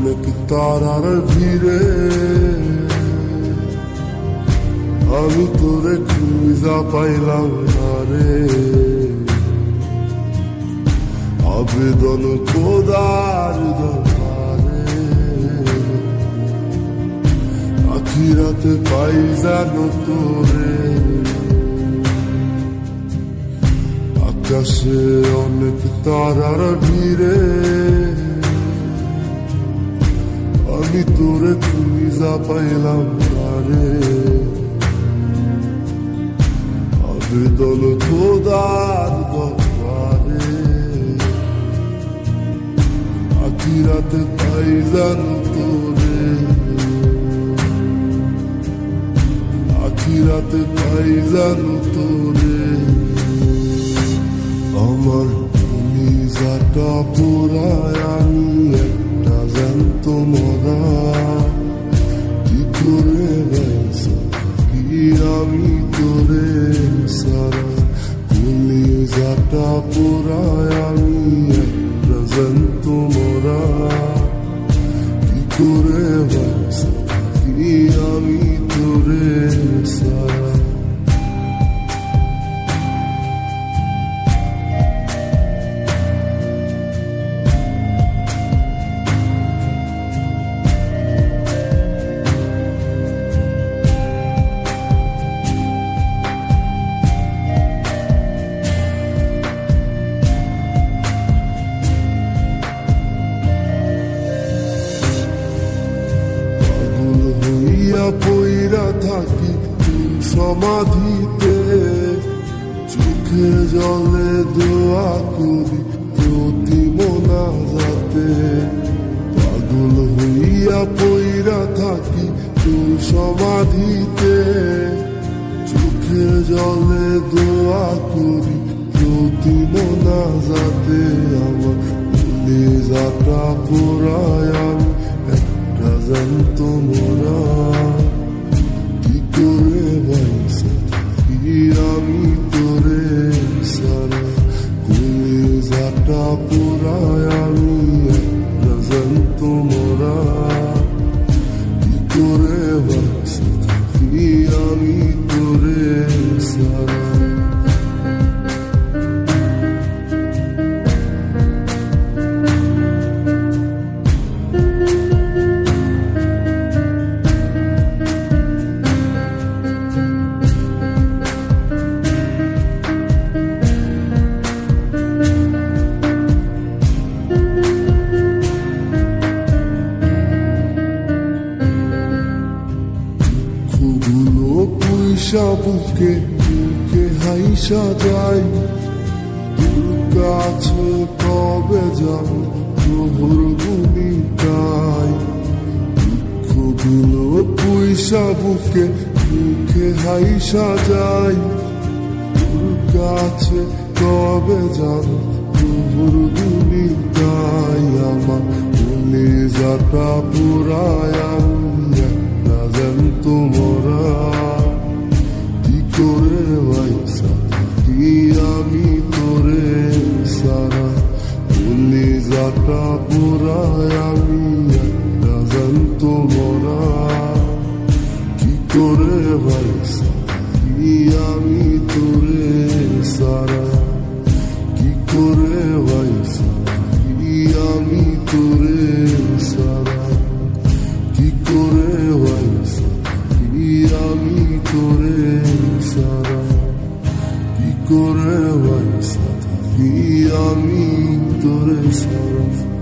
অনেক তারার ভিড়ে আমি তোরে খুঁজা পাইলাম না রে। আবেদন খোদার দরবারে আখিরাতে পাই জানো তোরে। আকাশে অনেক তারার ভিড়ে আমি তোরে খুঁজা পাইলাম না রে। আবেদন খোদার দরবারে আখিরাতে পাই জানো তোরে। আখিরাতে পাই জানো তোরে। আমার কলিজাটা পোড়ায় আমি একটা জ্যান্ত মরা। কি করে বাইসা কি আমি তোরে সারা। কলিজাটা পোড়ায় আমি একটা জ্যান্ত মরা। কি করে বাইসা কি আমি তোরে সারা। পইরা থাকি সমাধিতে চোখের জলে দোয়া করি প্রতি মোনাজাতে। পাগল হইয়া পইরা থাকি সমাধিতে চোখের জলে দোয়া করি প্রতি মোনাজাতে। আমার কলিজাটা পোড়ায় আমি একটা জ্যান্ত মরা। কি করে বাইসা কি আমি তোরে সারা। কলিজাটা পোড়ায় আমি একটা জ্যান্ত মরা। কি করে বাইসা কি আমি তোরে সারা। পয়সা বুকে বুকে হাইসা যাই তোর কাছে কবে যাব প্রভুর গুণিতাই। দুঃখগুলো পয়সা বুকে বুকে হাইসা যাই তোর কাছে কবে যাব প্রভুর গুণিতাই। আমার কলিজাটা পোড়ায় আমি একটা জ্যান্ত মরা। কি করে বাইসা কি আমি তোরে সারা। কলিজাটা পোড়ায় আমি একটা জ্যান্ত মরা। কি করে বাইসা কি আমি তোরে সারা। কি করে বাইসা কি আমি তোরে সারা। কি করে বাইসা কি আমি তোরে সারা। কি করে বাইসা কি আমি তোরে সারা।